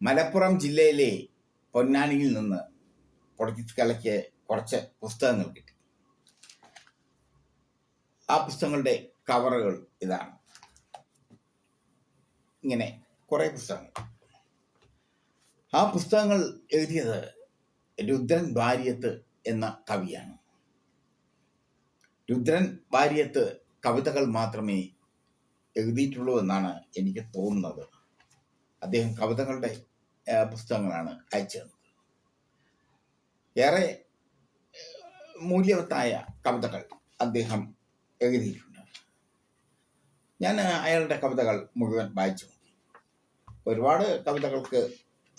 മലപ്പുറം ജില്ലയിലെ പൊന്നാനിയിൽ നിന്ന് പൊളിറ്റിക്സ് കലയ്ക്ക് കുറച്ച് പുസ്തകങ്ങൾ കിട്ടി. ആ പുസ്തകങ്ങളുടെ കവറുകൾ ഇതാണ്. ഇങ്ങനെ കുറേ പുസ്തകങ്ങൾ. ആ പുസ്തകങ്ങൾ എഴുതിയത് രുദ്രൻ വാര്യത്ത് എന്ന കവിയാണ്. രുദ്രൻ വാര്യത്ത് കവിതകൾ മാത്രമേ എഴുതിയിട്ടുള്ളൂ എന്നാണ് എനിക്ക് തോന്നുന്നത്. അദ്ദേഹം കവിതകളുടെ പുസ്തകങ്ങളാണ് അയച്ചു തന്നത്. ഏറെ മൂല്യവത്തായ കവിതകൾ അദ്ദേഹം എഴുതിയിട്ടുണ്ട്. ഞാൻ അയാളുടെ കവിതകൾ മുഴുവൻ വായിച്ചു നോക്കി. ഒരുപാട് കവിതകൾക്ക്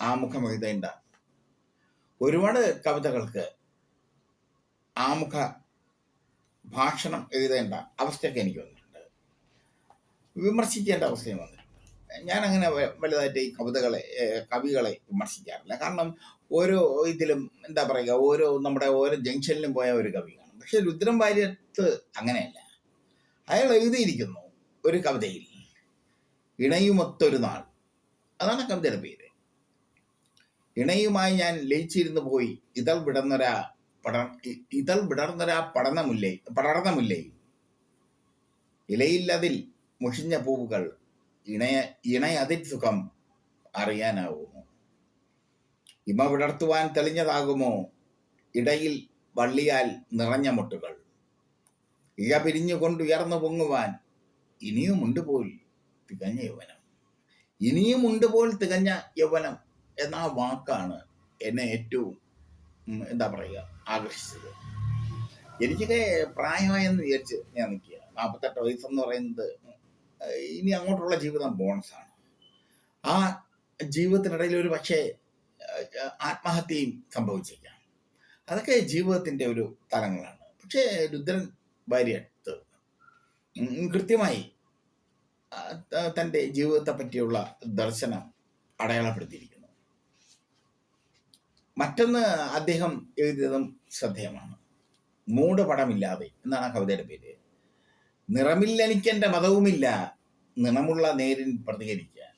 ആമുഖം എഴുതേണ്ട, ഒരുപാട് കവിതകൾക്ക് ആമുഖ ഭാഷണം എഴുതേണ്ട അവസ്ഥയൊക്കെ എനിക്ക് വന്നിട്ടുണ്ട്. വിമർശിക്കേണ്ട അവസ്ഥയും വന്നിട്ടുണ്ട്. ഞാനങ്ങനെ വലുതായിട്ട് ഈ കവികളെ വിമർശിക്കാറില്ല. കാരണം ഓരോ ഇതിലും എന്താ പറയുക, നമ്മുടെ ഓരോ ജംഗ്ഷനിലും പോയ ഒരു കവി കാണും. പക്ഷെ രുദ്രൻ വാര്യത്ത് അങ്ങനെയല്ല. അയാൾ എഴുതിയിരിക്കുന്നു ഒരു കവിതയിൽ, ഇണയുമൊത്തൊരു നാൾ. അതാണ് കവിതയുടെ പേര്. ഇണയുമായി ഞാൻ ലയിച്ചിരുന്നു പോയി, ഇതൾ വിടർന്നൊരാ പടർന്ന മുല്ലേ, ഇലയില്ലതിൽ മുഷിഞ്ഞ പൂവുകൾ, ഇണയതിൽ സുഖം അറിയാനാവുമോ? ഇമ വിടർത്തുവാൻ തെളിഞ്ഞതാകുമോ ഇടയിൽ വള്ളിയാൽ നിറഞ്ഞ മുട്ടുകൾ? ഇഴ പിരിഞ്ഞുകൊണ്ടുയർന്നു പൊങ്ങുവാൻ ഇനിയുമുണ്ട് പോൽ തികഞ്ഞ യൗവനം. ഇനിയുമുണ്ട് പോൽ തികഞ്ഞ യൗവനം എന്ന ആ വാക്കാണ് എന്നെ ഏറ്റവും എന്താ പറയുക ആകർഷിച്ചത്. എനിക്കൊക്കെ പ്രായമായെന്ന് വിചാരിച്ച് ഞാൻ നിൽക്കുക. 48 വയസ്സെന്ന് പറയുന്നത് ഇനി അങ്ങോട്ടുള്ള ജീവിതം ബോണസാണ്. ആ ജീവിതത്തിനിടയിൽ ഒരു പക്ഷേ ആത്മഹത്യയും സംഭവിച്ചേക്കാം. അതൊക്കെ ജീവിതത്തിൻ്റെ ഒരു തലങ്ങളാണ്. പക്ഷേ രുദ്രൻ വാര്യത്ത് കൃത്യമായി തൻ്റെ ജീവിതത്തെ പറ്റിയുള്ള ദർശനം അടയാളപ്പെടുത്തിയിരിക്കുന്നു. മറ്റൊന്ന് അദ്ദേഹം എഴുതിയതും ശ്രദ്ധേയമാണ്. മൂടുപടമില്ലാതെ എന്നാണ് ആ കവിതയുടെ പേര്. നിറമില്ലെനിക്കെൻ്റെ മതവുമില്ല, നിറമുള്ള നേരിൻ പ്രതികരിക്കാൻ.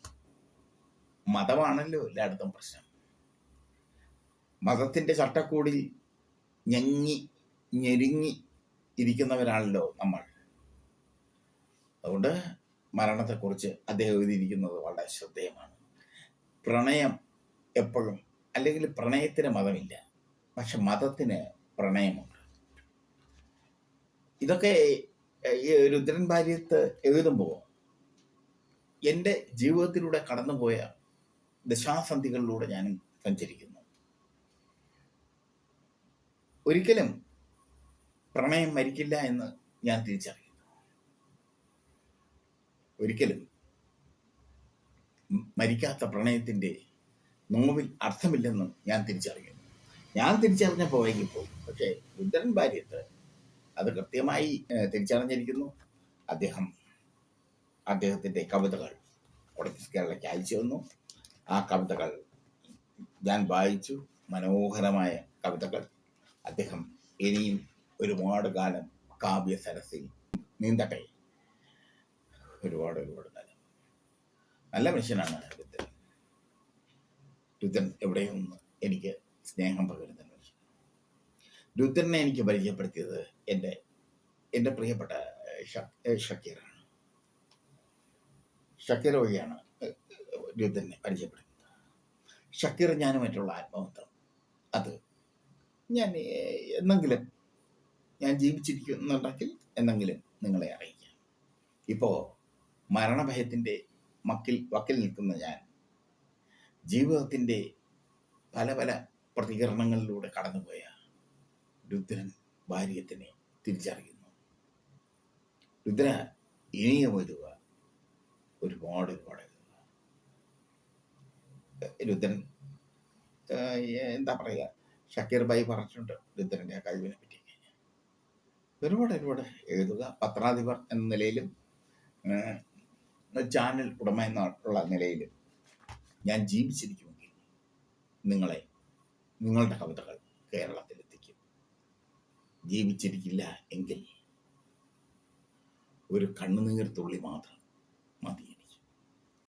മതമാണല്ലോ എല്ലായിടത്തും പ്രശ്നം. മതത്തിൻ്റെ ചട്ടക്കൂടിൽ ഞെരുങ്ങി ഇരിക്കുന്നവരാണല്ലോ നമ്മൾ. അതുകൊണ്ട് മരണത്തെക്കുറിച്ച് അദ്ദേഹം എഴുതിയിരിക്കുന്നത് വളരെ ശ്രദ്ധേയമാണ്. പ്രണയം എപ്പോഴും, അല്ലെങ്കിൽ പ്രണയത്തിന് മതമില്ല, പക്ഷെ മതത്തിന് പ്രണയമുണ്ട്. ഇതൊക്കെ രുദ്രൻ വാര്യത്ത് എഴുതുമ്പോൾ എൻ്റെ ജീവിതത്തിലൂടെ കടന്നുപോയ ദശാസന്ധികളിലൂടെ ഞാനും സഞ്ചരിക്കുന്നു. ഒരിക്കലും പ്രണയം മരിക്കില്ല എന്ന് ഞാൻ തിരിച്ചറിയുന്നു. ഒരിക്കലും മരിക്കാത്ത പ്രണയത്തിൻ്റെ നോവിൽ അർത്ഥമില്ലെന്നും ഞാൻ തിരിച്ചറിയുന്നു. ഞാൻ തിരിച്ചറിഞ്ഞപ്പോൾ വൈകിപ്പോയി. പക്ഷേ രുദ്രൻ വാര്യത്ത് അത് കൃത്യമായി തിരിച്ചറിഞ്ഞിരിക്കുന്നു. അദ്ദേഹത്തിൻ്റെ കവിതകൾ കേരളയ്ക്ക് അയച്ചു വന്നു. ആ കവിതകൾ ഞാൻ വായിച്ചു. മനോഹരമായ കവിതകൾ. അദ്ദേഹം ഇനിയും ഒരുപാട് കാലം കാവ്യ സരസിൽ നീന്തട്ടെ. ഒരുപാട് കാലം. നല്ല മനുഷ്യനാണ് രുദ്രൻ. രുദ്രൻ എവിടെയൊന്ന് എനിക്ക് സ്നേഹം പകരുന്ന മനുഷ്യൻ. രുദ്രനെ എനിക്ക് പരിചയപ്പെടുത്തിയത് എൻ്റെ പ്രിയപ്പെട്ട ഷക്കീറാണ്. ഷക്കീർ വഴിയാണ് രുദ്രനെ പരിചയപ്പെടുന്നത്. ഷക്കീർ ഞാനുമായിട്ടുള്ള ആത്മബന്ധം അത് ഞാൻ ജീവിച്ചിരിക്കുന്നുണ്ടെങ്കിൽ എന്നെങ്കിലും നിങ്ങളെ അറിയിക്കാം. ഇപ്പോൾ മരണഭയത്തിൻ്റെ വക്കിൽ നിൽക്കുന്ന ഞാൻ ജീവിതത്തിൻ്റെ പല പ്രതികരണങ്ങളിലൂടെ കടന്നുപോയ രുദ്രൻ വാര്യത്തിനെ തിരിച്ചറിയുന്നു. രുദ്ര ഇനിയും എഴുതുക, ഒരുപാട് രുദ്രൻ എന്താ പറയുക, ഷക്കീർ ഭായി പറഞ്ഞിട്ടുണ്ട് രുദ്രൻ്റെ ആ കഴിവിനെ പറ്റി. ഒരുപാട് എഴുതുക. പത്രാധിപർ എന്ന നിലയിലും ചാനൽ ഉടമ എന്നുള്ള നിലയിലും ഞാൻ ജീവിച്ചിരിക്കുമെങ്കിൽ നിങ്ങളുടെ കവിതകൾ കേരളത്തിലെത്തിക്കും. ജീവിച്ചിരിക്കില്ല എങ്കിൽ ഒരു കണ്ണുനീർ തുള്ളി മാത്രം